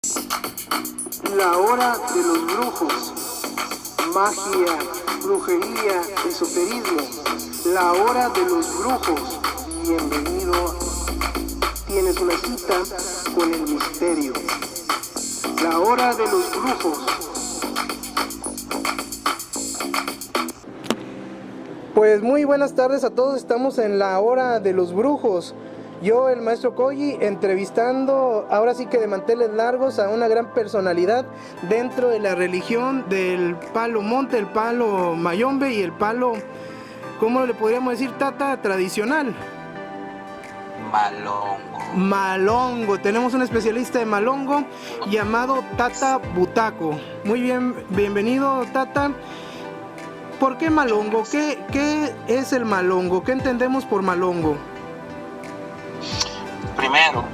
La hora de los brujos. Magia, brujería, esoterismo. La hora de los brujos. Bienvenido. Tienes una cita con el misterio. La hora de los brujos. Pues muy buenas tardes a todos. Estamos en la hora de los brujos. Yo, el maestro Koji, entrevistando, ahora sí que de manteles largos, a una gran personalidad dentro de la religión del palo monte, el palo mayombe y el palo, ¿cómo le podríamos decir, tata? Tradicional. Malongo. Tenemos un especialista de malongo llamado Tata Butaco. Muy bien, bienvenido, Tata. ¿Por qué malongo? ¿Qué es el malongo? ¿Qué entendemos por malongo? Primero,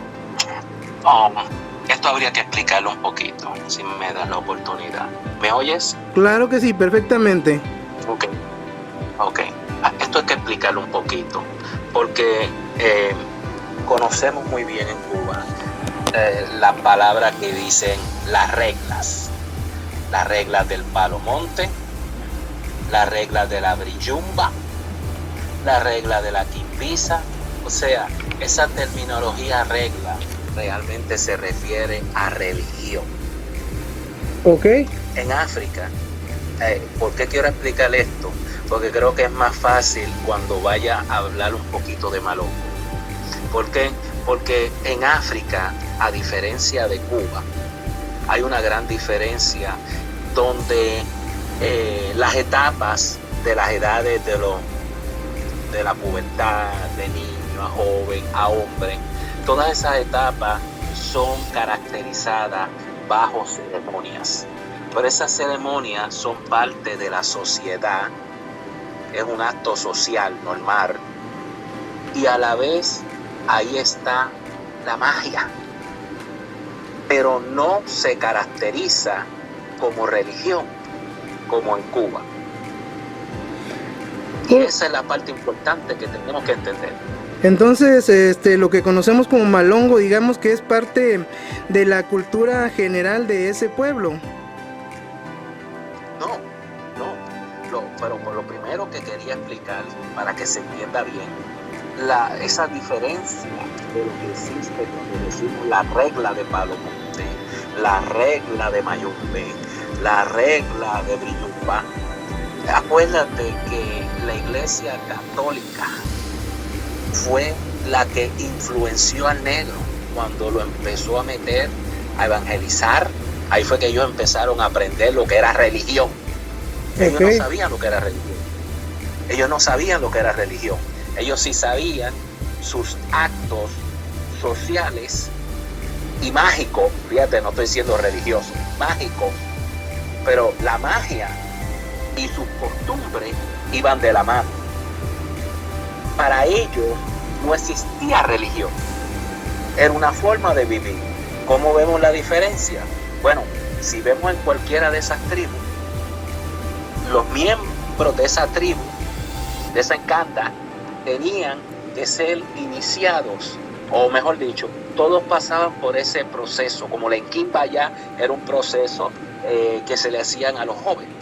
esto habría que explicarlo un poquito, si me dan la oportunidad. ¿Me oyes? Claro que sí, perfectamente. Ok. Esto hay que explicarlo un poquito, porque conocemos muy bien en Cuba la palabra que dicen las reglas del palo monte, las reglas de la brillumba, la regla de la quimbisa. O sea, esa terminología regla realmente se refiere a religión. Ok. En África, ¿por qué quiero explicar esto? Porque creo que es más fácil cuando vaya a hablar un poquito de malongo. ¿Por qué? Porque en África, a diferencia de Cuba, hay una gran diferencia donde las etapas de las edades de la pubertad, de niño a joven, a hombre, todas esas etapas son caracterizadas bajo ceremonias. Pero esas ceremonias son parte de la sociedad, es un acto social normal, y a la vez ahí está la magia, pero no se caracteriza como religión, como en Cuba. Y esa es la parte importante que tenemos que entender. Entonces, lo que conocemos como malongo, digamos que es parte de la cultura general de ese pueblo. Pero por lo primero que quería explicar, para que se entienda bien, esa diferencia de lo que existe cuando decimos la regla de palo monte, la regla de mayombe, la regla de brillumba. Acuérdate que la Iglesia Católica fue la que influenció al negro cuando lo empezó a meter, a evangelizar. Ahí fue que ellos empezaron a aprender lo que era religión. Ellos no sabían lo que era religión. Ellos sí sabían sus actos sociales y mágicos. Fíjate, no estoy diciendo religioso, mágico. Pero la magia y sus costumbres iban de la mano. Para ellos no existía religión, era una forma de vivir. ¿Cómo vemos la diferencia? Bueno, si vemos en cualquiera de esas tribus, los miembros de esa tribu, de esa encanta, tenían que ser iniciados, o mejor dicho, todos pasaban por ese proceso. Como la enquimba ya era un proceso que se le hacían a los jóvenes,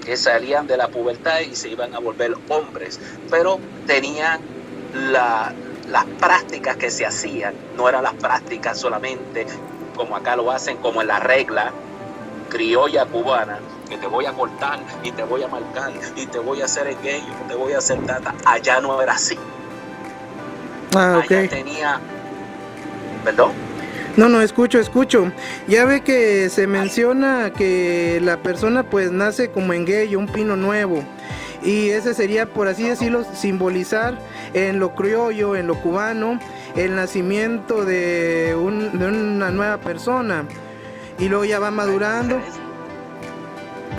que salían de la pubertad y se iban a volver hombres, pero tenían las prácticas que se hacían, no eran las prácticas solamente como acá lo hacen, como en la regla criolla cubana, que te voy a cortar y te voy a marcar y te voy a hacer el gay, te voy a hacer tata. Allá no era así. Allá tenía, ¿perdón? No, escucho. Ya ve que se menciona que la persona pues nace como en Guello, un pino nuevo. Y ese sería, por así decirlo, simbolizar en lo criollo, en lo cubano, el nacimiento de una nueva persona. Y luego ya va madurando.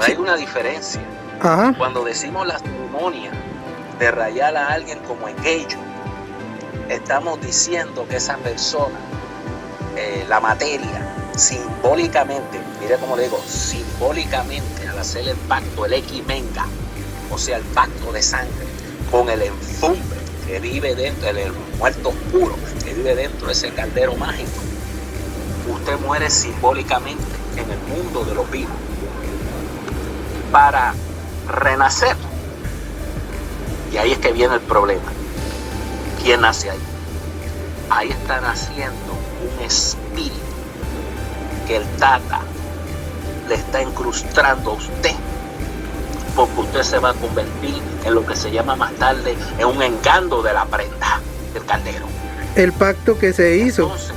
Hay una diferencia. Ajá. Cuando decimos la ceremonia de rayar a alguien como en Guello, estamos diciendo que esa persona, la materia, simbólicamente, mire cómo le digo, simbólicamente, al hacer el pacto, el equimenga, o sea, el pacto de sangre, con el enfumbre que vive dentro, el muerto oscuro que vive dentro de ese caldero mágico, usted muere simbólicamente en el mundo de los vivos para renacer. Y ahí es que viene el problema. ¿Quién nace ahí? Ahí está naciendo un espíritu que el Tata le está incrustando a usted, porque usted se va a convertir en lo que se llama más tarde en un engando de la prenda del caldero. El pacto que se hizo. Entonces,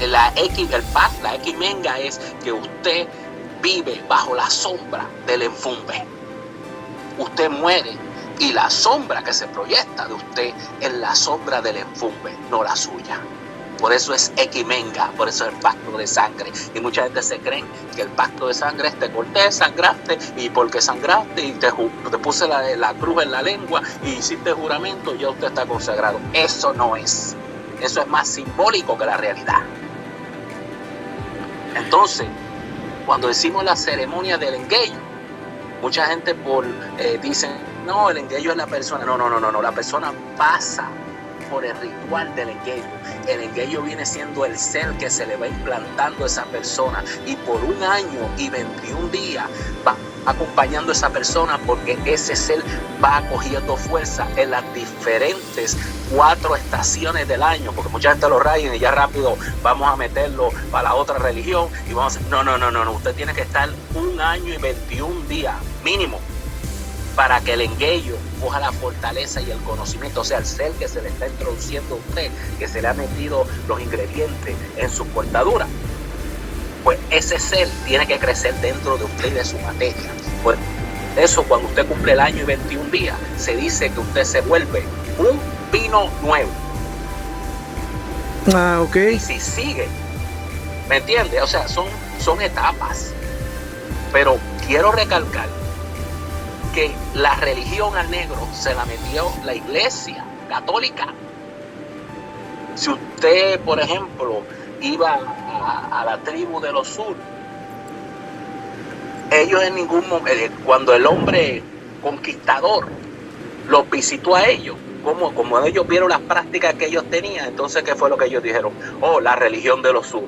la equimenga es que usted vive bajo la sombra del enfumbe. Usted muere y la sombra que se proyecta de usted es la sombra del enfumbe, no la suya. Por eso es equimenga, por eso es el pacto de sangre. Y mucha gente se cree que el pacto de sangre es te corté, sangraste, y porque sangraste y te puse la cruz en la lengua y hiciste juramento, ya usted está consagrado. Eso no es. Eso es más simbólico que la realidad. Entonces, cuando decimos la ceremonia del engüello, mucha gente dice, no, el engüello es la persona. No, la persona pasa por el ritual del engüello. El engüello viene siendo el ser que se le va implantando a esa persona, y por 1 año y 21 días va acompañando a esa persona, porque ese ser va cogiendo fuerza en las diferentes 4 estaciones del año, porque mucha gente lo raya y ya rápido vamos a meterlo para la otra religión y vamos a... No, usted tiene que estar 1 año y 21 días mínimo para que el engüello coja la fortaleza y el conocimiento, o sea, el ser que se le está introduciendo a usted, que se le ha metido los ingredientes en su cortadura, pues ese ser tiene que crecer dentro de usted y de su materia. Por eso, cuando usted cumple el año y 21 días, se dice que usted se vuelve un pino nuevo. Ah, ok. Y si sigue, ¿me entiende? O sea, son etapas. Pero quiero recalcar que la religión al negro se la metió la iglesia católica. Si usted, por ejemplo, iba a la tribu de los sur, ellos en ningún momento, cuando el hombre conquistador los visitó a ellos, como ellos vieron las prácticas que ellos tenían, entonces ¿qué fue lo que ellos dijeron? Oh, la religión de los sur,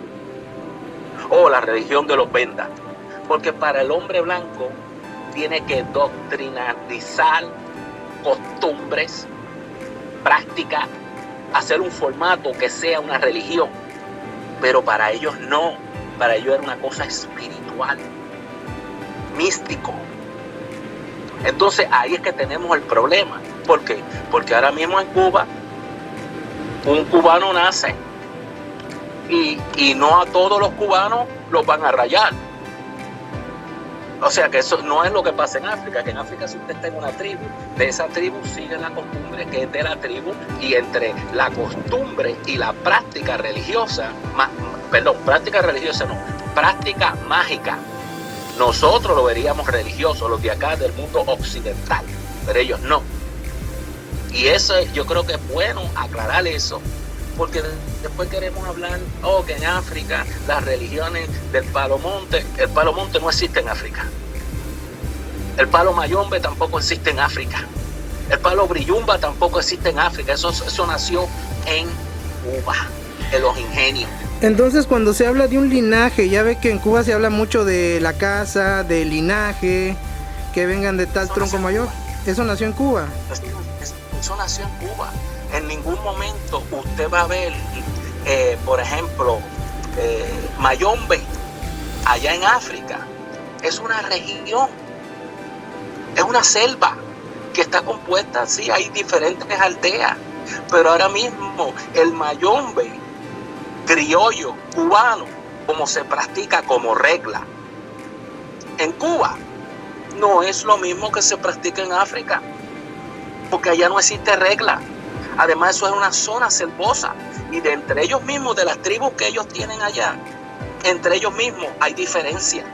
oh, la religión de los vendas. Porque para el hombre blanco tiene que doctrinalizar costumbres, prácticas, hacer un formato que sea una religión. Pero para ellos no, para ellos era una cosa espiritual, místico. Entonces ahí es que tenemos el problema. ¿Por qué? Porque ahora mismo en Cuba, un cubano nace y no a todos los cubanos los van a rayar. O sea que eso no es lo que pasa en África, que en África si usted está en una tribu, de esa tribu sigue la costumbre que es de la tribu, y entre la costumbre y la práctica religiosa, práctica mágica, nosotros lo veríamos religioso, los de acá del mundo occidental, pero ellos no. Y eso yo creo que es bueno aclarar eso, porque después queremos hablar, que en África las religiones del palo monte, el palo monte no existe en África. El palo mayombe tampoco existe en África. El palo brillumba tampoco existe en África. Eso nació en Cuba, en los ingenios. Entonces, cuando se habla de un linaje, ya ve que en Cuba se habla mucho de la casa, del linaje, que vengan de tal tronco mayor. ¿Eso nació en Cuba? Eso nació en Cuba. En ningún momento usted va a ver, por ejemplo, Mayombe, allá en África. Es una región, es una selva que está compuesta, sí, hay diferentes aldeas, pero ahora mismo el Mayombe criollo cubano, como se practica como regla en Cuba, no es lo mismo que se practica en África, porque allá no existe regla. Además, eso es una zona selvosa, y de entre ellos mismos, de las tribus que ellos tienen allá, entre ellos mismos hay diferencia,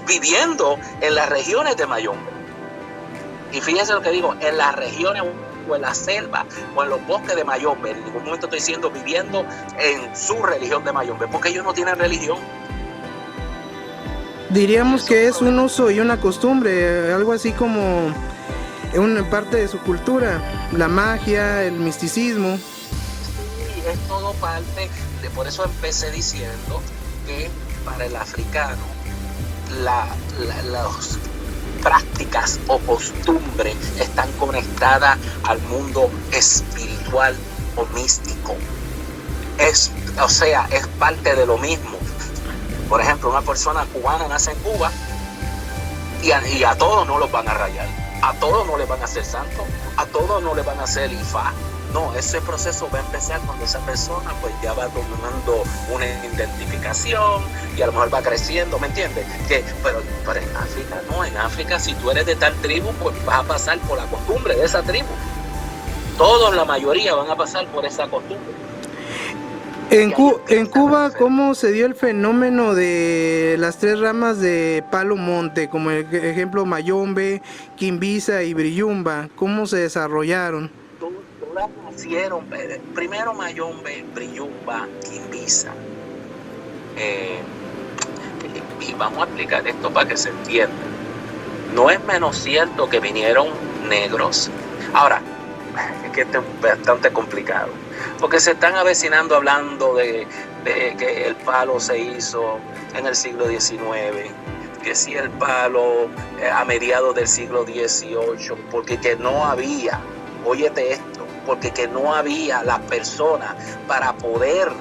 viviendo en las regiones de Mayombe. Y fíjense lo que digo, en las regiones o en la selva o en los bosques de Mayombe. En ningún momento estoy diciendo viviendo en su religión de Mayombe, porque ellos no tienen religión. Diríamos que es un uso y una costumbre, algo así como una parte de su cultura, la magia, el misticismo. Sí, es todo parte por eso empecé diciendo que para el africano las prácticas o costumbres están conectadas al mundo espiritual o místico. Es parte de lo mismo. Por ejemplo, una persona cubana nace en Cuba y a todos no los van a rayar, a todos no les van a hacer santo, a todos no les van a hacer ifá. No, ese proceso va a empezar cuando esa persona pues ya va tomando una identificación y a lo mejor va creciendo, ¿me entiendes? Pero en África no, en África si tú eres de tal tribu pues vas a pasar por la costumbre de esa tribu. Todos, la mayoría van a pasar por esa costumbre. En Cuba, ¿cómo se dio el fenómeno de las tres ramas de Palo Monte, como el ejemplo Mayombe, Quimbiza y Brillumba? ¿Cómo se desarrollaron? Todas nacieron, primero Mayombe, Brillumba, Quimbiza. Y vamos a explicar esto para que se entienda. No es menos cierto que vinieron negros. Ahora, es que esto es bastante complicado, porque se están avecinando hablando de que el palo se hizo en el siglo XIX, que si el palo a mediados del siglo XVIII, porque que no había, óyete esto, porque que no había las personas para poder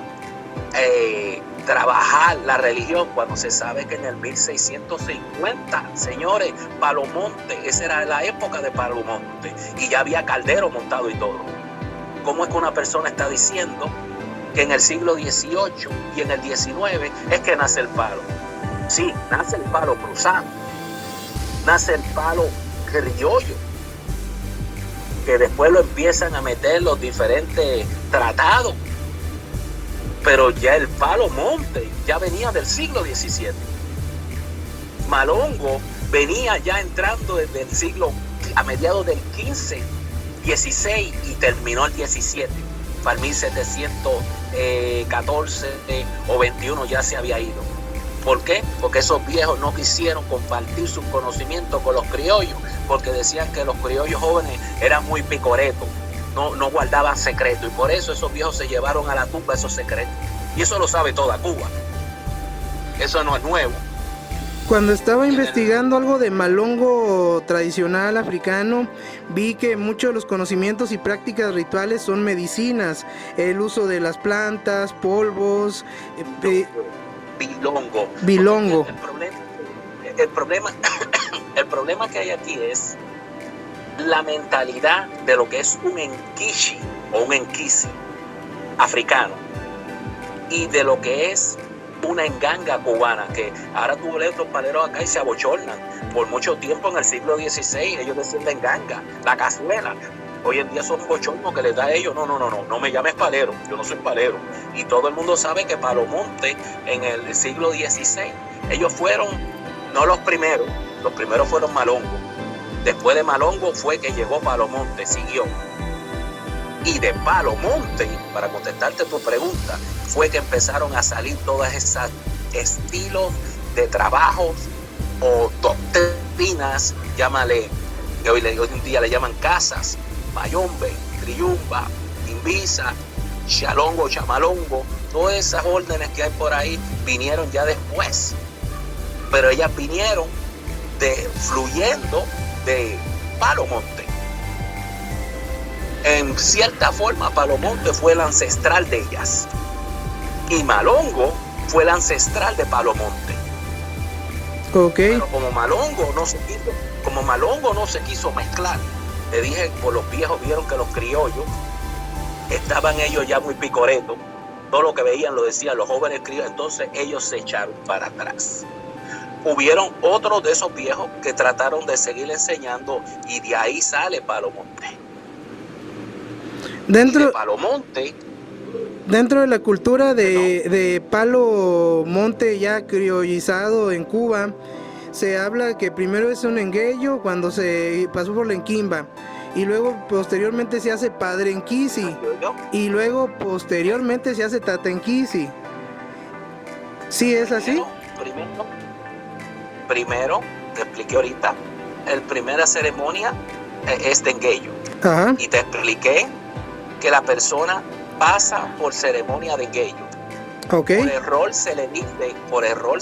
trabajar la religión, cuando se sabe que en el 1650, señores, Palomonte, esa era la época de Palomonte, y ya había caldero montado y todo. ¿Cómo es que una persona está diciendo que en el siglo XVIII y en el XIX es que nace el palo? Sí, nace el palo cruzado, nace el palo criollo, que después lo empiezan a meter los diferentes tratados. Pero ya el Palo Monte ya venía del siglo XVII. Malongo venía ya entrando desde el siglo, a mediados del XV, XVI y terminó el XVII. Para el 1714 o 21 ya se había ido. ¿Por qué? Porque esos viejos no quisieron compartir sus conocimientos con los criollos, porque decían que los criollos jóvenes eran muy picoretos. No guardaban secretos, y por eso esos viejos se llevaron a la tumba esos secretos. Y eso lo sabe toda Cuba. Eso no es nuevo. Cuando estaba investigando algo de malongo tradicional africano, vi que muchos de los conocimientos y prácticas rituales son medicinas, el uso de las plantas, polvos, bilongo. El problema que hay aquí es la mentalidad de lo que es un enkishi o un enkisi africano y de lo que es una enganga cubana, que ahora tú lees los paleros acá y se abochornan. Por mucho tiempo en el siglo XVI ellos decían la enganga, la cazuela. Hoy en día son bochornos que les da a ellos. No me llames palero, yo no soy palero. Y todo el mundo sabe que Palomonte en el siglo XVI, ellos fueron no los primeros fueron Malongo. Después de Malongo fue que llegó Palomonte, siguió. Y de Palomonte, para contestarte tu pregunta, fue que empezaron a salir todas esas estilos de trabajos o doctrinas, llámale, que hoy en día le llaman casas, Mayombe, Triyumba, Quimbiza, Xalongo, Chamalongo, todas esas órdenes que hay por ahí vinieron ya después. Pero ellas vinieron fluyendo de Palomonte. En cierta forma, Palomonte fue el ancestral de ellas. Y Malongo fue el ancestral de Palomonte. Okay. Pero como Malongo no se quiso mezclar, te dije, por los viejos vieron que los criollos estaban ellos ya muy picoretos. Todo lo que veían lo decían los jóvenes criollos, entonces ellos se echaron para atrás. Hubieron otros de esos viejos que trataron de seguir enseñando y de ahí sale Palomonte. Dentro de la cultura de Palo Monte ya criollizado en Cuba, se habla que primero es un engueyo cuando se pasó por la enquimba, y luego posteriormente se hace padre enquisi, y luego posteriormente se hace tatenquisi. ¿Sí es así? Primero, te expliqué ahorita, la primera ceremonia es de engueyo. Ajá. Y te expliqué que la persona pasa por ceremonia de engueyo. Ok. Por error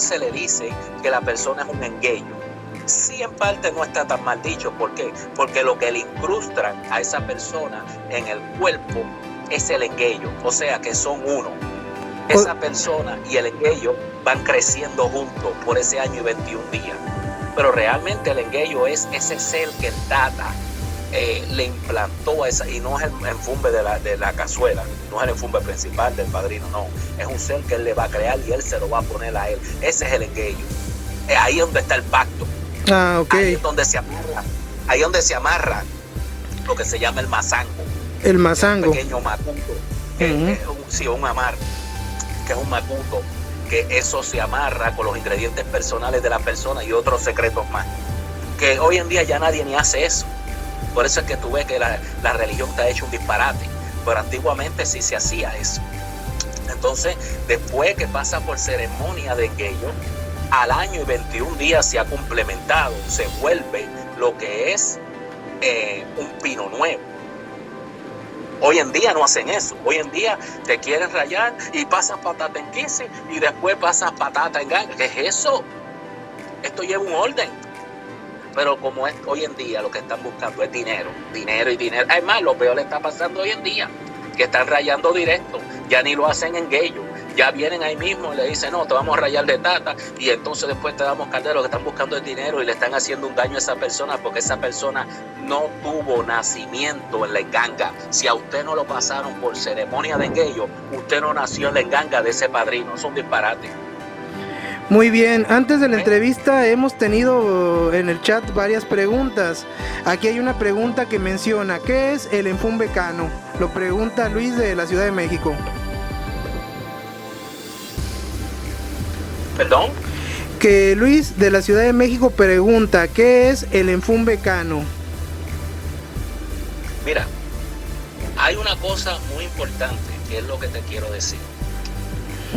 se le dice que la persona es un engueyo. Sí, en parte no está tan mal dicho. ¿Por qué? Porque lo que le incrustan a esa persona en el cuerpo es el engueyo. O sea que son uno. Esa persona y el engueyo van creciendo juntos por ese año y 21 días. Pero realmente el engueyo es ese ser que el Tata le implantó a esa, y no es el enfumbe de la cazuela, no es el enfumbe principal del padrino, no. Es un ser que él le va a crear y él se lo va a poner a él. Ese es el engueyo. Ahí es donde está el pacto. Ah, ok. Ahí es donde se amarra. Ahí es donde se amarra lo que se llama el mazango. El mazango. Un pequeño macuto. Sí, un amarre. Que es un macuto. Que eso se amarra con los ingredientes personales de la persona y otros secretos más. Que hoy en día ya nadie ni hace eso. Por eso es que tú ves que la religión te ha hecho un disparate. Pero antiguamente sí se hacía eso. Entonces, después que pasa por ceremonia de engueyo, al año y 21 días se ha complementado, se vuelve lo que es un pino nuevo. Hoy en día no hacen eso. Hoy en día te quieren rayar y pasas patata en 15 y después pasas patata en ganga. ¿Qué es eso? Esto lleva un orden. Pero como es hoy en día lo que están buscando es dinero, dinero y dinero. Además, lo peor le está pasando hoy en día, que están rayando directo. Ya ni lo hacen en engueyo. Ya vienen ahí mismo y le dicen, no, te vamos a rayar de tata y entonces después te damos caldero. Lo que están buscando es dinero y le están haciendo un daño a esa persona porque esa persona no tuvo nacimiento en la enganga. Si a usted no lo pasaron por ceremonia de engueyo, usted no nació en la enganga de ese padrino. Es un disparate. Muy bien, antes de la entrevista hemos tenido en el chat varias preguntas. Aquí hay una pregunta que menciona, ¿qué es el enfumbe cano? Lo pregunta Luis de la Ciudad de México. ¿Perdón? Que Luis de la Ciudad de México pregunta, ¿qué es el enfumbe cano? Mira, hay una cosa muy importante que es lo que te quiero decir.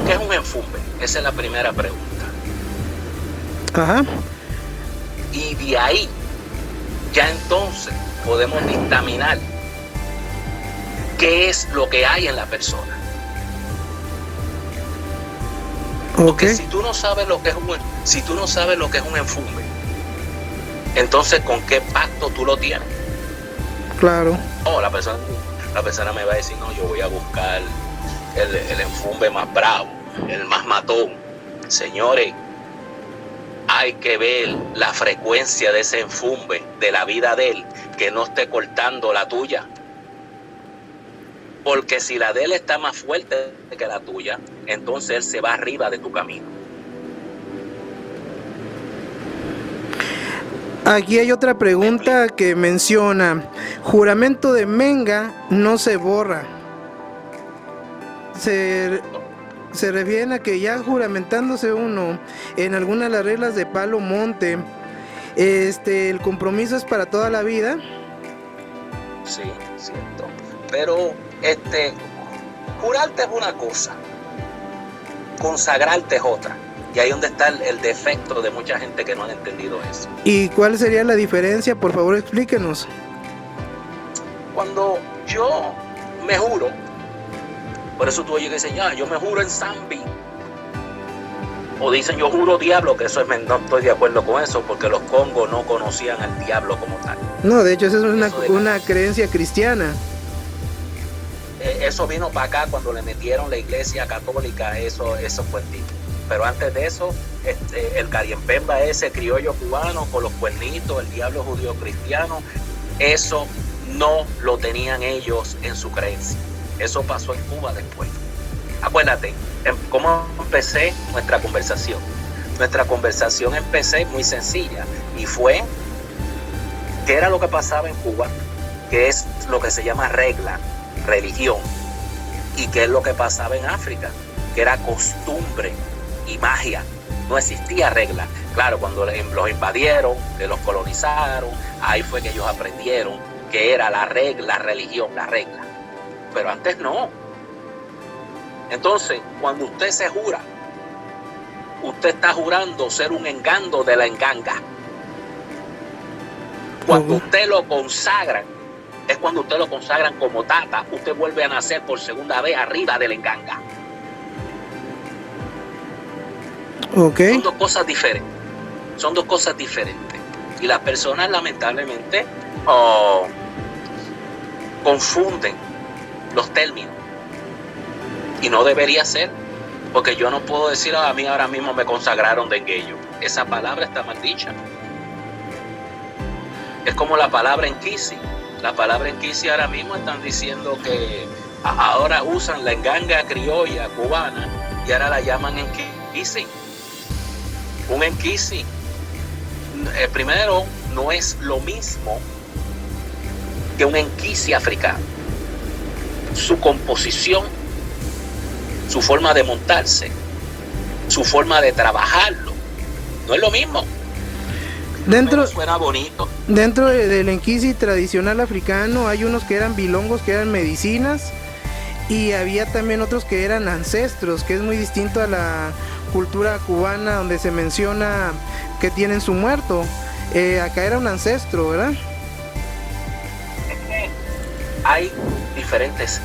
¿Qué es un enfumbe? Esa es la primera pregunta. Ajá. Y de ahí, ya entonces podemos dictaminar qué es lo que hay en la persona. Porque si tú no sabes lo que es un enfumbe, entonces ¿con qué pacto tú lo tienes? Claro. Oh, la persona me va a decir, no, yo voy a buscar el enfumbe más bravo, el más matón. Señores, hay que ver la frecuencia de ese enfumbe, de la vida de él, que no esté cortando la tuya. Porque si la de él está más fuerte que la tuya, entonces él se va arriba de tu camino. Aquí hay otra pregunta que menciona, juramento de menga no se borra. Se refieren a que ya juramentándose uno en alguna de las reglas de Palo Monte, el compromiso es para toda la vida. Sí, cierto. Pero jurarte es una cosa, consagrarte es otra. Y ahí es donde está el defecto de mucha gente que no han entendido eso. ¿Y cuál sería la diferencia? Por favor, explíquenos. Cuando yo me juro, por eso tú oyes que dicen, yo me juro en Zambi. O dicen, yo juro diablo, que eso es, no estoy de acuerdo con eso, porque los congos no conocían al diablo como tal. No, de hecho, eso es una creencia cristiana. Eso vino para acá cuando le metieron la iglesia católica, eso fue el tipo. Pero antes de eso, el cariempemba ese criollo cubano con los cuernitos, el diablo judío cristiano, eso no lo tenían ellos en su creencia. Eso pasó en Cuba después. Acuérdate, ¿cómo empecé nuestra conversación? Nuestra conversación empecé muy sencilla y fue qué era lo que pasaba en Cuba, qué es lo que se llama regla, religión, y qué es lo que pasaba en África, que era costumbre y magia. No existía regla. Claro, cuando los invadieron, que los colonizaron, ahí fue que ellos aprendieron que era la regla, religión, la regla. Pero antes no. Entonces, cuando usted se jura, usted está jurando ser un engando de la enganga. Cuando usted lo consagran, es cuando usted lo consagran como tata, usted vuelve a nacer por segunda vez arriba de la enganga. Ok. Son dos cosas diferentes. Son dos cosas diferentes. Y las personas lamentablemente confunden los términos. Y no debería ser. Porque yo no puedo decir a mí ahora mismo me consagraron de engueyo. Esa palabra está mal dicha. Es como la palabra enquisi. La palabra enquisi ahora mismo están diciendo que ahora usan la enganga criolla cubana y ahora la llaman enquisi. Un enquisi, primero, no es lo mismo que un enquisi africano. Su composición, su forma de montarse, su forma de trabajarlo, no es lo mismo. Suena bonito. Dentro del enquisi tradicional africano hay unos que eran bilongos, que eran medicinas, y había también otros que eran ancestros, que es muy distinto a la cultura cubana donde se menciona que tienen su muerto. Acá era un ancestro, ¿verdad? Es que hay diferentes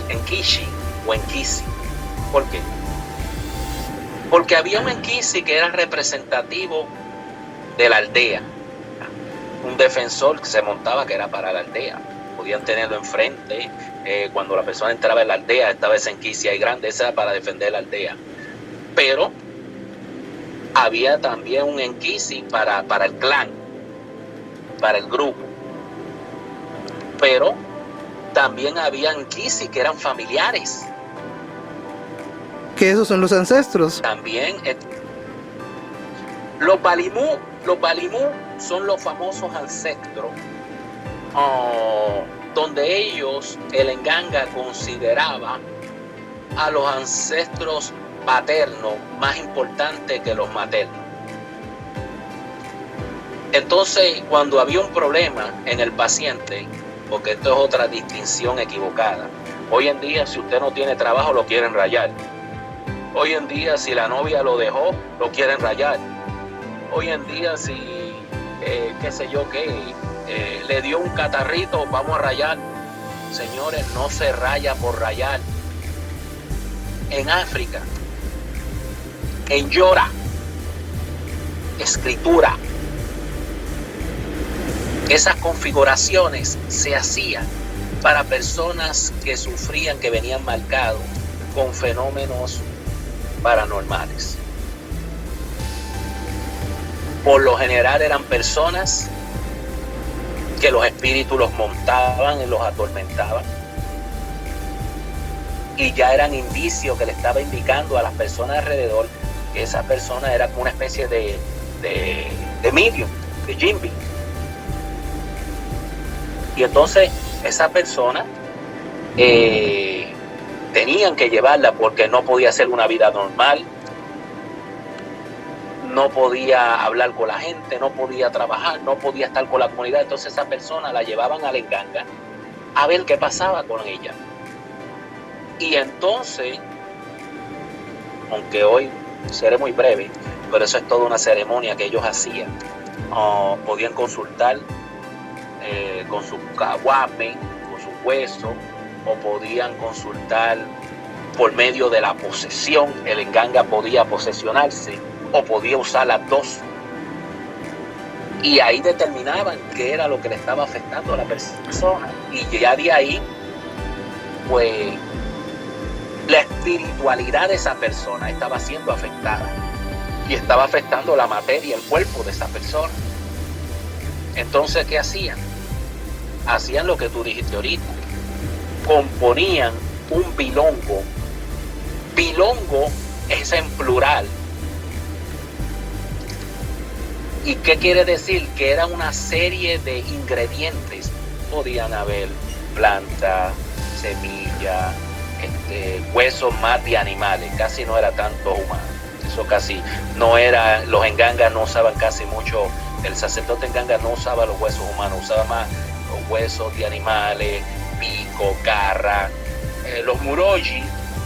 enquishi o enquisi. ¿Por qué? Porque había un enquisi que era representativo de la aldea, un defensor que se montaba que era para la aldea. Podían tenerlo enfrente, cuando la persona entraba en la aldea, estaba ese enquisi ahí grande, ese era para defender la aldea. Pero había también un enquisi para el clan, para el grupo. Pero también había enquisi que eran familiares. Que esos son los ancestros. También los balimú son los famosos ancestros, donde ellos, el enganga consideraba a los ancestros paternos más importantes que los maternos. Entonces, cuando había un problema en el paciente, porque esto es otra distinción equivocada, hoy en día si usted no tiene trabajo lo quieren rayar. Hoy en día si la novia lo dejó, lo quieren rayar. Hoy en día si, qué sé yo qué, le dio un catarrito, vamos a rayar. Señores, no se raya por rayar. En África, en Yora, escritura, esas configuraciones se hacían para personas que sufrían, que venían marcados con fenómenos paranormales. Por lo general eran personas que los espíritus los montaban y los atormentaban, y ya eran indicios que le estaba indicando a las personas alrededor que esa persona era como una especie de medium, de jinbi. Y entonces esa persona tenían que llevarla porque no podía hacer una vida normal, no podía hablar con la gente, no podía trabajar, no podía estar con la comunidad. Entonces esa persona la llevaban al enganga a ver qué pasaba con ella. Y entonces, aunque hoy seré muy breve, pero eso es toda una ceremonia que ellos hacían, podían consultar con su caguame, con su hueso, o podían consultar por medio de la posesión. El enganga podía posesionarse o podía usar las dos, y ahí determinaban qué era lo que le estaba afectando a la persona, y ya de ahí pues la espiritualidad de esa persona estaba siendo afectada y estaba afectando la materia, el cuerpo de esa persona. Entonces, ¿qué hacían? Hacían lo que tú dijiste ahorita, componían un bilongo. Bilongo es en plural. ¿Y qué quiere decir? Que era una serie de ingredientes. Podían haber planta, semilla, huesos más de animales, casi no era tanto humano. Eso casi no era, los engangas no usaban casi mucho, el sacerdote enganga no usaba los huesos humanos, usaba más los huesos de animales, pico, garra. Los muroji,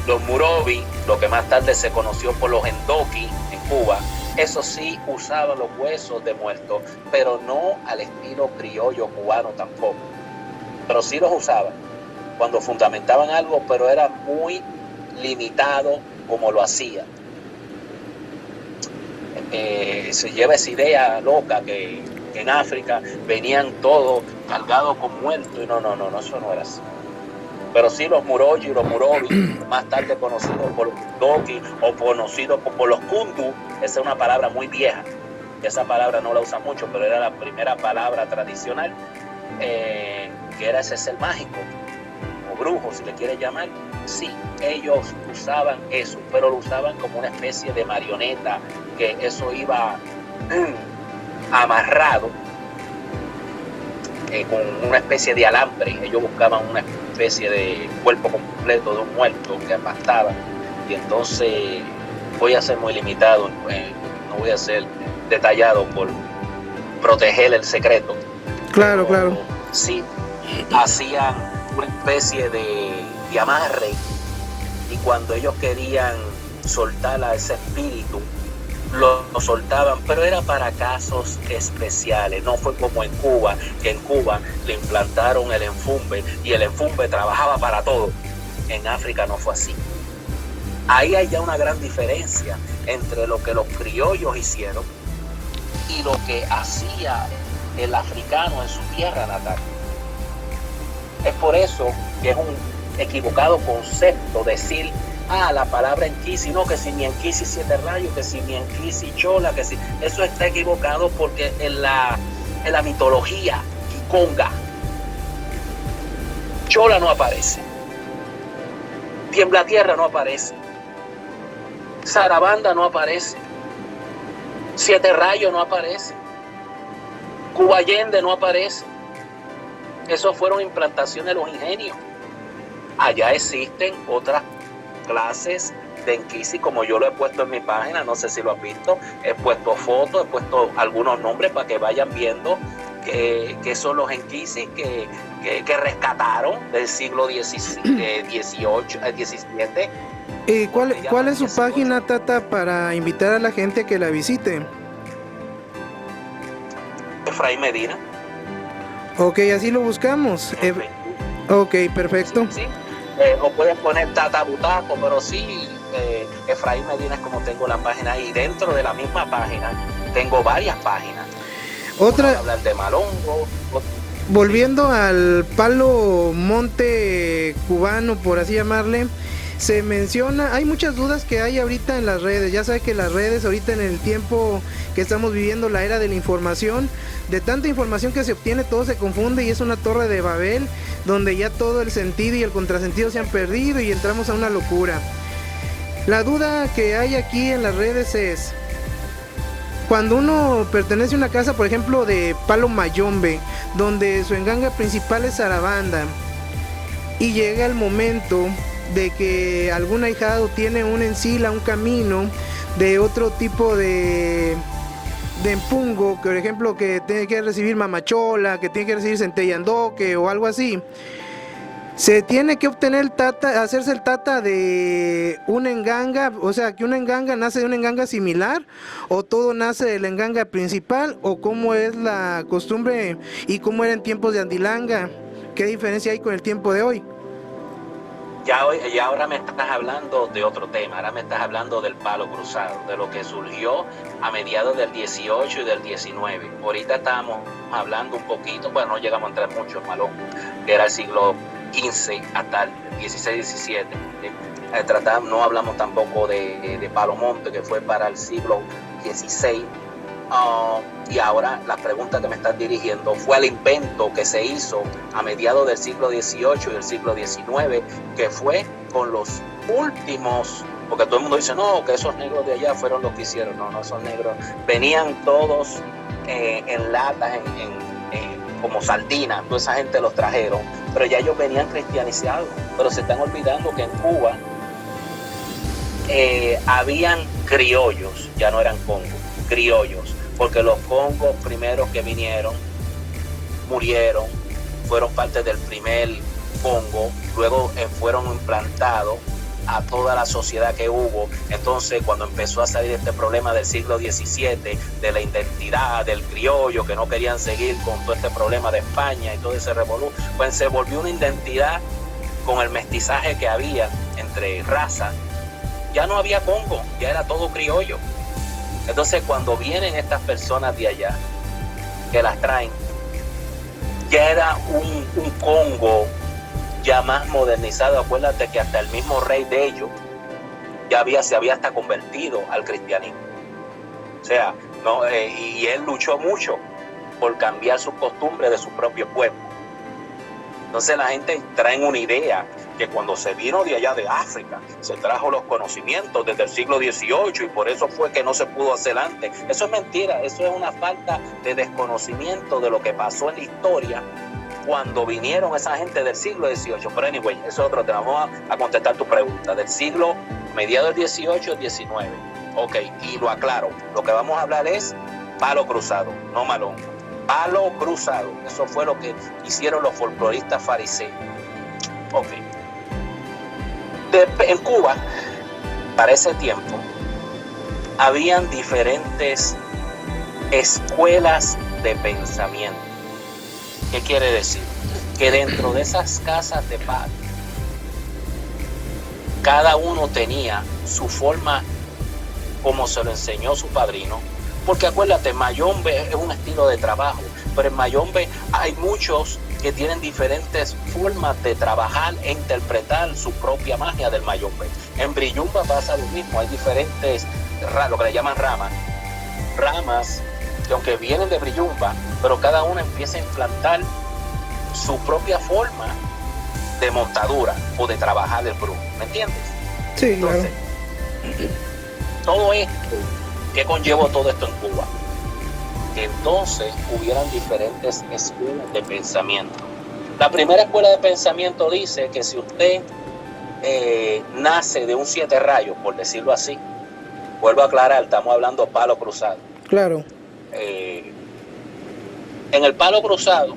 los murobi, lo que más tarde se conoció por los endoki en Cuba, eso sí usaban los huesos de muertos, pero no al estilo criollo cubano tampoco, pero sí los usaban cuando fundamentaban algo, pero era muy limitado como lo hacían. se lleva esa idea loca que en África venían todos cargados con muertos, y no, eso no era así. Pero sí los Muroji y los Murobi, más tarde conocidos por los Doki o conocidos por los Kundu, esa es una palabra muy vieja, esa palabra no la usa mucho, pero era la primera palabra tradicional, que era ese ser mágico, o brujo si le quieres llamar. Sí, ellos usaban eso, pero lo usaban como una especie de marioneta, que eso iba amarrado con una especie de alambre. Ellos buscaban una especie de cuerpo completo de un muerto que aplastaban, y entonces voy a ser muy limitado, no voy a ser detallado por proteger el secreto. Claro, claro. Sí, hacían una especie de amarre, y cuando ellos querían soltar a ese espíritu, lo soltaban, pero era para casos especiales. No fue como en Cuba, que en Cuba le implantaron el enfumbe y el enfumbe trabajaba para todo. En África no fue así. Ahí hay ya una gran diferencia entre lo que los criollos hicieron y lo que hacía el africano en su tierra natal. Es por eso que es un equivocado concepto decir la palabra Enquisi, no, que si mi Enquisi 7 rayos, que si mi Enquisi Chola, que si... Eso está equivocado, porque en la mitología Kikonga, Chola no aparece, Tiembla Tierra no aparece, Sarabanda no aparece, 7 rayos no aparece, Cuba Allende no aparece. Eso fueron implantaciones de los ingenios. Allá existen otras clases de Enquisi, como yo lo he puesto en mi página, no sé si lo has visto, he puesto fotos, he puesto algunos nombres para que vayan viendo que son los Enquisi que rescataron del siglo XVIII, XVII. ¿Y cuál es su página, Tata, para invitar a la gente a que la visite? Efraín Medina. Ok, así lo buscamos. Ok, perfecto. Sí. O pueden poner Tata Butaco, pero sí, Efraín Medina es como tengo la página ahí. Dentro de la misma página tengo varias páginas. Otra, hablar de Malongo. Volviendo al palo monte cubano, por así llamarle, se menciona, hay muchas dudas que hay ahorita en las redes. Ya sabe que las redes ahorita, en el tiempo que estamos viviendo, la era de la información, de tanta información que se obtiene, todo se confunde y es una torre de Babel donde ya todo el sentido y el contrasentido se han perdido y entramos a una locura. La duda que hay aquí en las redes es: cuando uno pertenece a una casa, por ejemplo, de palo mayombe, donde su enganga principal es Sarabanda, y llega el momento de que algún ahijado tiene una encila, un camino de otro tipo de empungo, que por ejemplo que tiene que recibir mamachola, que tiene que recibir centellandoque o algo así, se tiene que obtener el tata, hacerse el tata de una enganga, o sea, que una enganga nace de una enganga similar, o todo nace de la enganga principal, o cómo es la costumbre y cómo era en tiempos de Andilanga. ¿Qué diferencia hay con el tiempo de hoy? Ya ahora me estás hablando de otro tema, ahora me estás hablando del palo cruzado, de lo que surgió a mediados del 18 y del 19. Ahorita estábamos hablando un poquito, bueno, no llegamos a entrar mucho en Malón, que era el siglo XV hasta el 16-17. No hablamos tampoco de Palo Monte, que fue para el siglo XVI. Y ahora la pregunta que me estás dirigiendo fue el invento que se hizo a mediados del siglo XVIII y del siglo XIX, que fue con los últimos, porque todo el mundo dice, no, que esos negros de allá fueron los que hicieron. No, esos negros venían todos en latas, como sardinas, toda esa gente los trajeron, pero ya ellos venían cristianizados. Pero se están olvidando que en Cuba habían criollos, ya no eran congos, criollos, porque los congos primeros que vinieron murieron, fueron parte del primer Congo, luego fueron implantados a toda la sociedad que hubo. Entonces, cuando empezó a salir este problema del siglo XVII, de la identidad del criollo, que no querían seguir con todo este problema de España y todo ese revolú, pues se volvió una identidad con el mestizaje que había entre razas. Ya no había Congo, ya era todo criollo. Entonces cuando vienen estas personas de allá, que las traen, ya era un Congo ya más modernizado. Acuérdate que hasta el mismo rey de ellos se había hasta convertido al cristianismo. O sea, no, y él luchó mucho por cambiar sus costumbres de su propio pueblo. Entonces la gente trae una idea que cuando se vino de allá de África, se trajo los conocimientos desde el siglo XVIII y por eso fue que no se pudo hacer antes. Eso es mentira, eso es una falta de desconocimiento de lo que pasó en la historia cuando vinieron esa gente del siglo XVIII. Pero anyway, eso es otro tema. Vamos a contestar tu pregunta. Del siglo mediados del XVIII, XIX. Ok, y lo aclaro. Lo que vamos a hablar es palo cruzado, no malón. Palo cruzado. Eso fue lo que hicieron los folcloristas fariseos. Ok. En Cuba, para ese tiempo, habían diferentes escuelas de pensamiento. ¿Qué quiere decir? Que dentro de esas casas de paz, cada uno tenía su forma como se lo enseñó su padrino. Porque acuérdate, mayombe es un estilo de trabajo, pero en mayombe hay muchos que tienen diferentes formas de trabajar e interpretar su propia magia del mayombe. En brillumba pasa lo mismo, hay diferentes, lo que le llaman ramas, que aunque vienen de brillumba, pero cada una empieza a implantar su propia forma de montadura o de trabajar el brujo, ¿me entiendes? Sí, entonces, claro. Todo esto, ¿qué conllevó todo esto en Cuba? Que entonces hubieran diferentes escuelas de pensamiento. La primera escuela de pensamiento dice que si usted nace de un 7 rayos, por decirlo así, vuelvo a aclarar, estamos hablando palo cruzado. Claro. En el palo cruzado,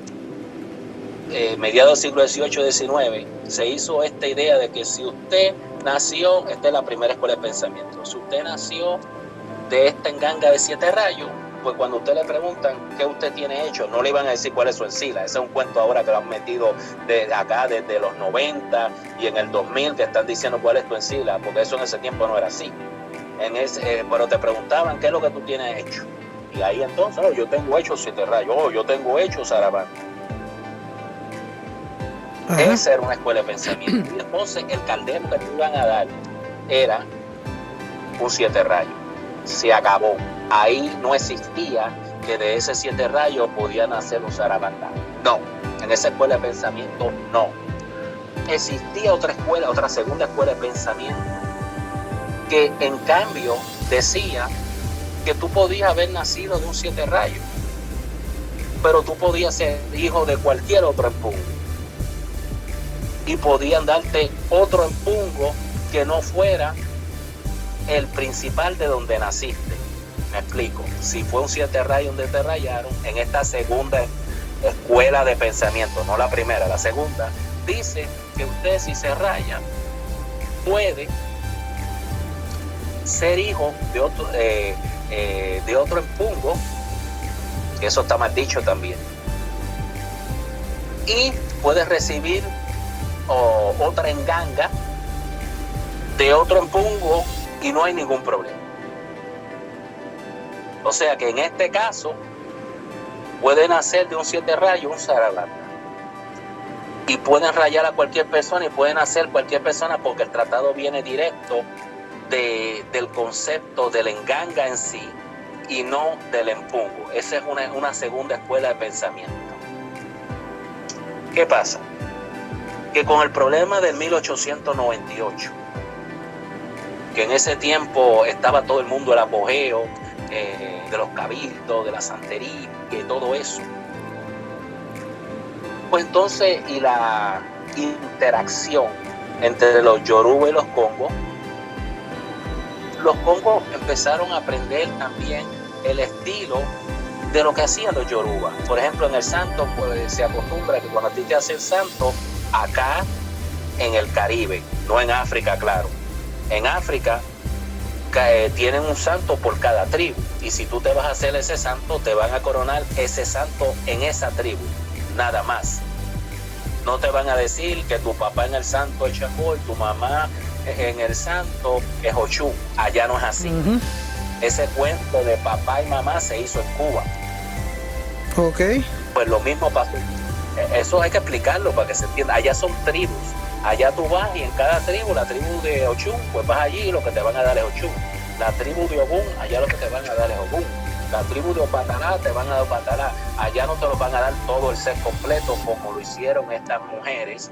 mediados del siglo XVIII-XIX, se hizo esta idea de que si usted nació, esta es la primera escuela de pensamiento, si usted nació de esta enganga de 7 rayos, pues cuando usted le preguntan qué usted tiene hecho, no le iban a decir cuál es su encila. Ese es un cuento ahora que lo han metido de acá desde los 90 y en el 2000 que están diciendo cuál es tu encila, porque eso en ese tiempo no era así. Pero te preguntaban qué es lo que tú tienes hecho. Y ahí entonces, yo tengo hecho 7 rayos, yo tengo hecho Sarabán. Esa era una escuela de pensamiento. Y entonces el caldero que te iban a dar era un 7 rayos. Se acabó. Ahí no existía que de ese 7 rayos podían hacer un Sarabandá. No, en esa escuela de pensamiento no. Existía otra escuela, otra segunda escuela de pensamiento, que en cambio decía que tú podías haber nacido de un 7 rayos, pero tú podías ser hijo de cualquier otro empungo. Y podían darte otro empungo que no fuera el principal de donde naciste. Me explico. Si fue un 7 rayos donde te rayaron, en esta segunda escuela de pensamiento, no la primera, la segunda, dice que usted, si se raya, puede ser hijo de otro empungo, que eso está mal dicho también, y puede recibir otra enganga de otro empungo y no hay ningún problema. O sea que en este caso pueden nacer de un 7 rayos un Sarabanda y pueden rayar a cualquier persona y pueden hacer cualquier persona, porque el tratado viene directo del concepto del enganga en sí y no del empungo. Esa es una segunda escuela de pensamiento. ¿Qué pasa? Que con el problema del 1898, que en ese tiempo estaba todo el mundo el apogeo de los cabildos, de la santería y todo eso, pues entonces, y la interacción entre los yoruba y los congos empezaron a aprender también el estilo de lo que hacían los yoruba. Por ejemplo, en el santo, pues se acostumbra que cuando a ti te hacen santo, acá en el Caribe, no en África, claro. En África tienen un santo por cada tribu, y si tú te vas a hacer ese santo, te van a coronar ese santo en esa tribu, nada más. No te van a decir que tu papá en el santo es Chacó y tu mamá en el santo es Ochú. Allá no es así. ese cuento de papá y mamá se hizo en Cuba. Ok. Pues lo mismo pasó. Eso hay que explicarlo para que se entienda. Allá son tribus. Allá tú vas y en cada tribu, la tribu de Ochun, pues vas allí y lo que te van a dar es Ochun. La tribu de Ogún, allá lo que te van a dar es Ogún. La tribu de Opatalá te van a dar Opatalá. Allá no te lo van a dar todo el set completo como lo hicieron estas mujeres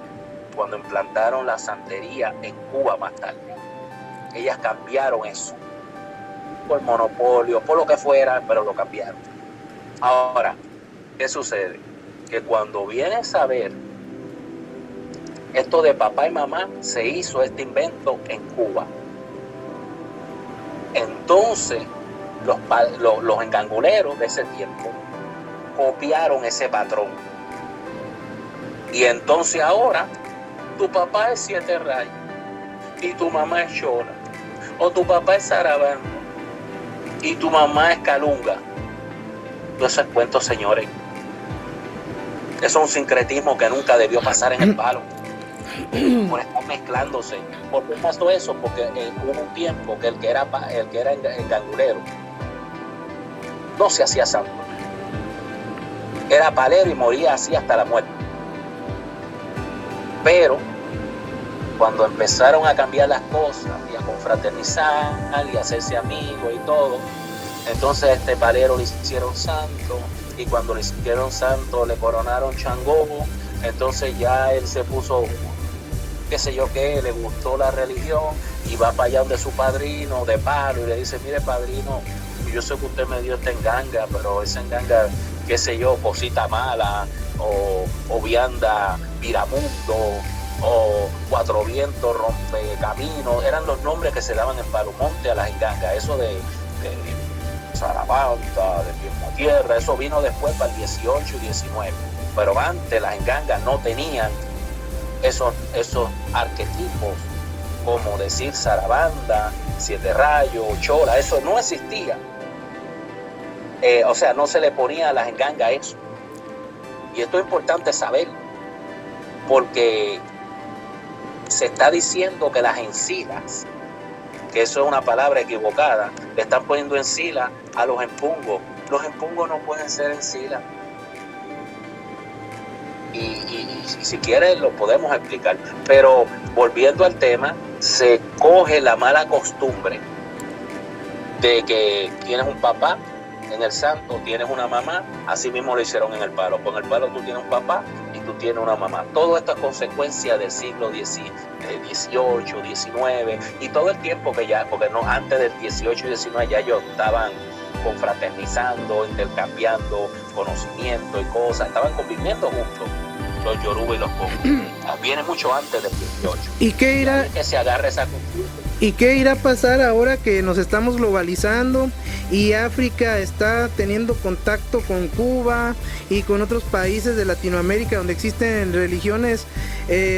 cuando implantaron la santería en Cuba más tarde. Ellas cambiaron eso. Por monopolio, por lo que fuera, pero lo cambiaron. Ahora, ¿qué sucede? Que cuando vienes a ver esto de papá y mamá, se hizo este invento en Cuba. Entonces, los enganguleros de ese tiempo copiaron ese patrón. Y entonces ahora, tu papá es 7 rayos y tu mamá es chola. O tu papá es zarabanda y tu mamá es calunga. Todo eso es cuento, señores. Eso es un sincretismo que nunca debió pasar en el palo. Por estar mezclándose. ¿Por qué pasó eso? Porque hubo un tiempo que el que era engangulero no se hacía santo. Era palero y moría así hasta la muerte. Pero cuando empezaron a cambiar las cosas y a confraternizar y a hacerse amigos y todo, entonces este palero le hicieron santo, y cuando le hicieron santo le coronaron Changó. Entonces ya él se puso, qué sé yo qué, le gustó la religión y va para allá donde su padrino de palo y le dice: mire, padrino, yo sé que usted me dio esta enganga, pero esa enganga, qué sé yo, cosita mala, o vianda viramundo, o cuatro vientos rompe camino, eran los nombres que se daban en Palomonte a las engangas. Eso de Zarabanda, de Misma Tierra, eso vino después para el 18 y 19, pero antes las engangas no tenían esos arquetipos, como decir Zarabanda, 7 rayos, chola, eso no existía. O sea, no se le ponía a las engangas eso. Y esto es importante saber, porque se está diciendo que las encilas, que eso es una palabra equivocada, le están poniendo encila a los empungos. Los empungos no pueden ser encila. Y si quieres lo podemos explicar. Pero volviendo al tema, se coge la mala costumbre de que tienes un papá en el santo, tienes una mamá, así mismo lo hicieron en el palo. Con el palo tú tienes un papá y tú tienes una mamá. Todo esto es consecuencia del siglo XVIII, XIX y todo el tiempo que ya, porque no, antes del 18 y 19 ya ellos estaban confraternizando, intercambiando conocimiento y cosas, estaban conviviendo juntos, los yoruba y los congo. Viene mucho antes del 18. ¿Y qué irá? Que se agarre esa costumbre. ¿Y qué irá a pasar ahora que nos estamos globalizando y África está teniendo contacto con Cuba y con otros países de Latinoamérica donde existen religiones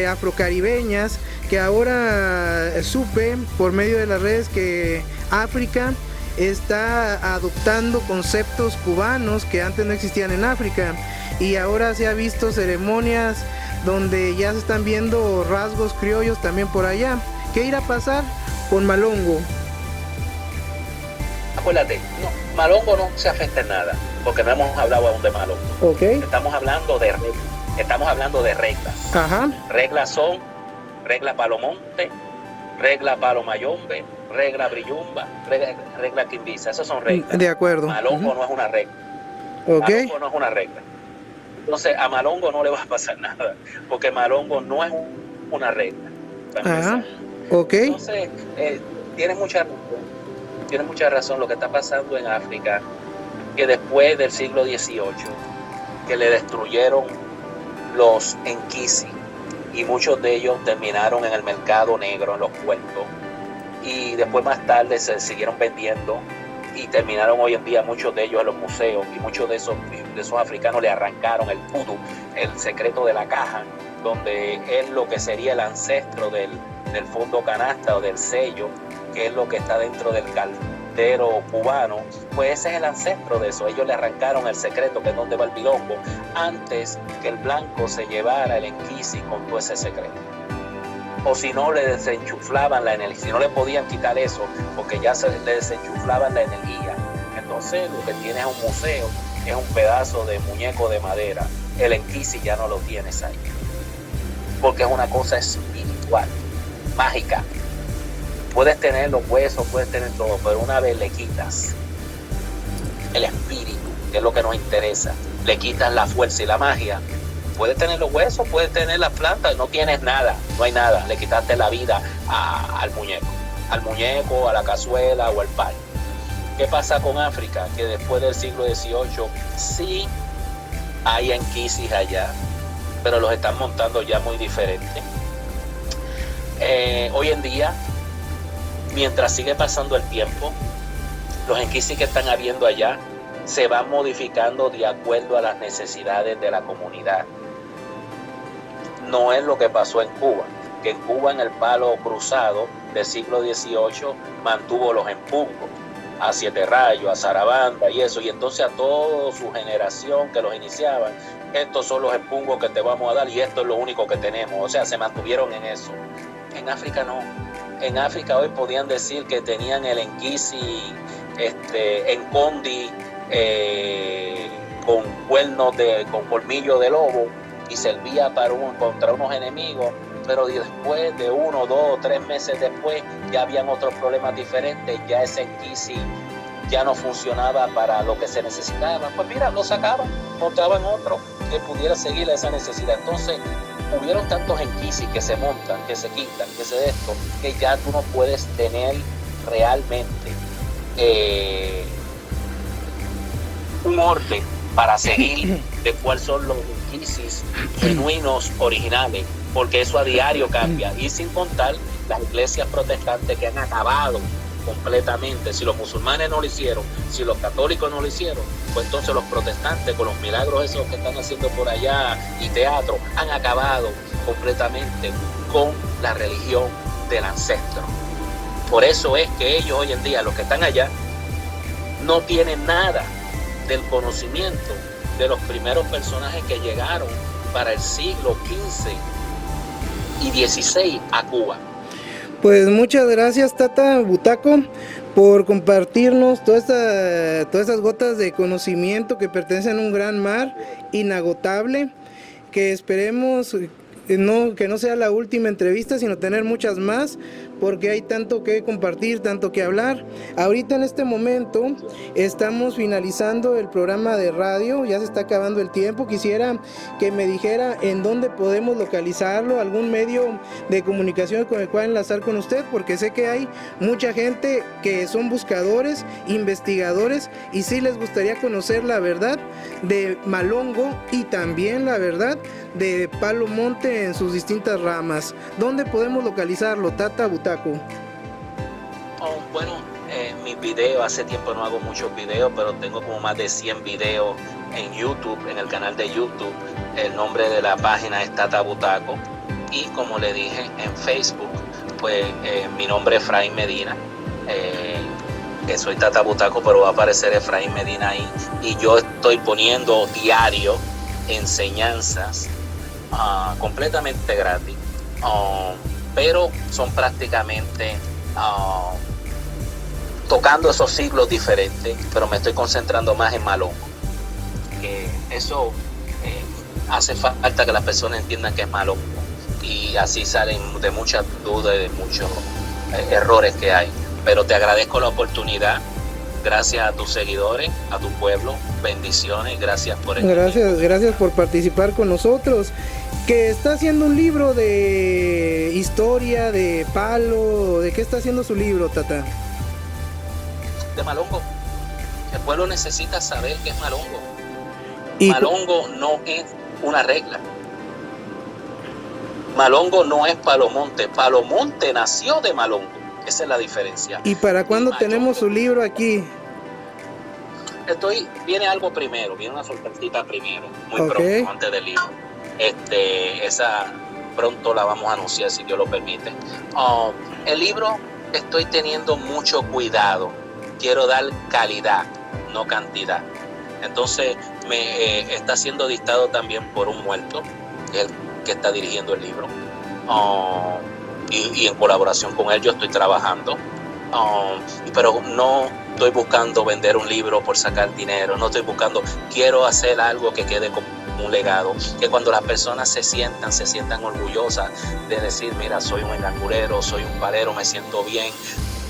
afrocaribeñas? Que ahora supe por medio de las redes que África está adoptando conceptos cubanos que antes no existían en África, y ahora se ha visto ceremonias donde ya se están viendo rasgos criollos también por allá. ¿Qué irá a pasar con Malongo? Acuérdate, no, Malongo no se afecta en nada, porque no hemos hablado aún de Malongo. Okay. Estamos hablando de reglas. Ajá. Reglas son regla Palomonte, regla Palomayombe, regla Brillumba, regla Quimbisa. Esas son reglas. De acuerdo. Malongo no es una regla. Okay. Malongo no es una regla. Entonces a Malongo no le va a pasar nada, porque Malongo no es una regla. Ajá. Okay. Entonces, tienes mucha razón lo que está pasando en África, que después del siglo XVIII, que le destruyeron los Enkisi, y muchos de ellos terminaron en el mercado negro, en los puertos, y después más tarde se siguieron vendiendo y terminaron hoy en día muchos de ellos en los museos, y muchos de esos africanos le arrancaron el pudu, el secreto de la caja, donde es lo que sería el ancestro del fondo canasta o del sello, que es lo que está dentro del caldero cubano. Pues ese es el ancestro de eso. Ellos le arrancaron el secreto, que es donde va el bilongo, antes que el blanco se llevara el enquisi con todo ese secreto. o si no le desenchuflaban la energía, si no le podían quitar eso, porque ya se le desenchuflaban la energía. Entonces lo que tienes es un museo, es un pedazo de muñeco de madera. El Enquisi ya no lo tienes ahí, porque es una cosa espiritual, mágica. Puedes tener los huesos, puedes tener todo, pero una vez le quitas el espíritu, que es lo que nos interesa, le quitas la fuerza y la magia. Puedes tener los huesos, puedes tener las plantas, no tienes nada, no hay nada. Le quitaste la vida al muñeco, a la cazuela o al pan. ¿Qué pasa con África? Que después del siglo XVIII sí hay enquisis allá, pero los están montando ya muy diferente. Hoy en día, mientras sigue pasando el tiempo, los enquisis que están habiendo allá se van modificando de acuerdo a las necesidades de la comunidad. No es lo que pasó en Cuba, que en Cuba en el palo cruzado del siglo XVIII mantuvo los empungos a Siete Rayos, a Zarabanda y eso, y entonces a toda su generación que los iniciaban, estos son los empungos que te vamos a dar y esto es lo único que tenemos, o sea, se mantuvieron en eso. En África no. En África hoy podían decir que tenían el enquisi en Condi con cuernos con colmillo de lobo y servía contra unos enemigos, pero después de 1, 2, 3 meses después ya habían otros problemas diferentes, ya ese enquisi ya no funcionaba para lo que se necesitaba. Pues mira, lo sacaban, montaban otro que pudiera seguir esa necesidad. Entonces hubieron tantos enquisis que se montan, que se quitan, que se de esto, que ya tú no puedes tener realmente un orden para seguir de cuáles son los enquisis genuinos, originales, porque eso a diario cambia, y sin contar las iglesias protestantes que han acabado completamente. Si los musulmanes no lo hicieron, si los católicos no lo hicieron, pues entonces los protestantes con los milagros esos que están haciendo por allá y teatro han acabado completamente con la religión del ancestro. Por eso es que ellos hoy en día, los que están allá, no tienen nada del conocimiento de los primeros personajes que llegaron para el siglo XV y XVI a Cuba. Pues muchas gracias, Tata Butaco, por compartirnos todas esas gotas de conocimiento que pertenecen a un gran mar inagotable, que esperemos que no sea la última entrevista, sino tener muchas más, porque hay tanto que compartir, tanto que hablar. Ahorita en este momento estamos finalizando el programa de radio, ya se está acabando el tiempo. Quisiera que me dijera en dónde podemos localizarlo, algún medio de comunicación con el cual enlazar con usted, porque sé que hay mucha gente que son buscadores, investigadores, y sí les gustaría conocer la verdad de Malongo y también la verdad de Palo Monte en sus distintas ramas. ¿Dónde podemos localizarlo, Tata Butaco? Bueno, mis videos, hace tiempo no hago muchos videos, pero tengo como más de 100 videos en YouTube, en el canal de YouTube. El nombre de la página es Tata Butaco, y como le dije, en Facebook, pues mi nombre es Efraín Medina, que soy Tata Butaco, pero va a aparecer Efraín Medina ahí, y yo estoy poniendo diario enseñanzas completamente gratis, pero son prácticamente tocando esos siglos diferentes, pero me estoy concentrando más en Malongo, que eso hace falta que las personas entiendan que es Malongo, y así salen de muchas dudas y de muchos errores que hay. Pero te agradezco la oportunidad, gracias a tus seguidores, a tu pueblo, bendiciones, gracias por gracias por participar con nosotros. Que está haciendo un libro de historia, de palo, ¿de qué está haciendo su libro, Tata? De Malongo. El pueblo necesita saber qué es Malongo. Y Malongo no es una regla. Malongo no es Palomonte. Palomonte nació de Malongo. Esa es la diferencia. ¿Y para cuándo tenemos su libro aquí? Viene algo primero, viene una sorpresita primero, muy pronto, antes del libro. Esa pronto la vamos a anunciar, si Dios lo permite. El libro, estoy teniendo mucho cuidado. Quiero dar calidad, no cantidad. Entonces está siendo dictado también por un muerto, el que está dirigiendo el libro. y en colaboración con él yo estoy trabajando. Pero no estoy buscando vender un libro por sacar dinero, no estoy buscando, quiero hacer algo que quede como un legado, que cuando las personas se sientan orgullosas de decir, mira, soy un enganchurero, soy un palero, me siento bien,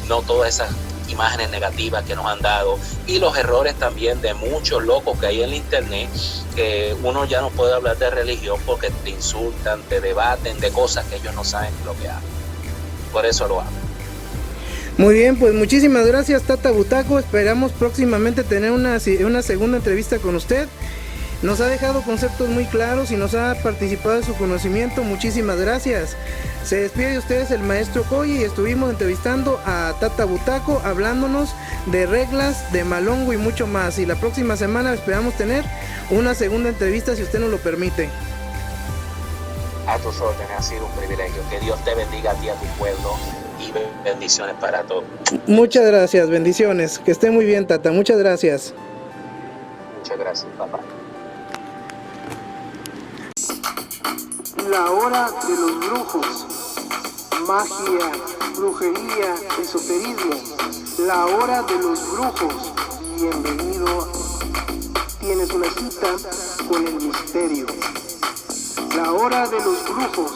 no todas esas imágenes negativas que nos han dado, y los errores también de muchos locos que hay en el internet, que uno ya no puede hablar de religión porque te insultan, te debaten de cosas que ellos no saben lo que hacen. Por eso lo hago. Muy bien, pues muchísimas gracias, Tata Butaco. Esperamos próximamente tener una segunda entrevista con usted. Nos ha dejado conceptos muy claros y nos ha participado de su conocimiento. Muchísimas gracias. Se despide de ustedes el maestro Coyi y estuvimos entrevistando a Tata Butaco, hablándonos de reglas, de Malongo y mucho más. Y la próxima semana esperamos tener una segunda entrevista, si usted nos lo permite. A tus órdenes, ha sido un privilegio. Que Dios te bendiga a ti y a tu pueblo, y bendiciones para todos. Muchas gracias, bendiciones. Que esté muy bien, Tata. Muchas gracias. Muchas gracias, papá. La hora de los brujos. Magia, brujería, esoterismo. La hora de los brujos. Bienvenido. Tienes una cita con el misterio. La hora de los brujos.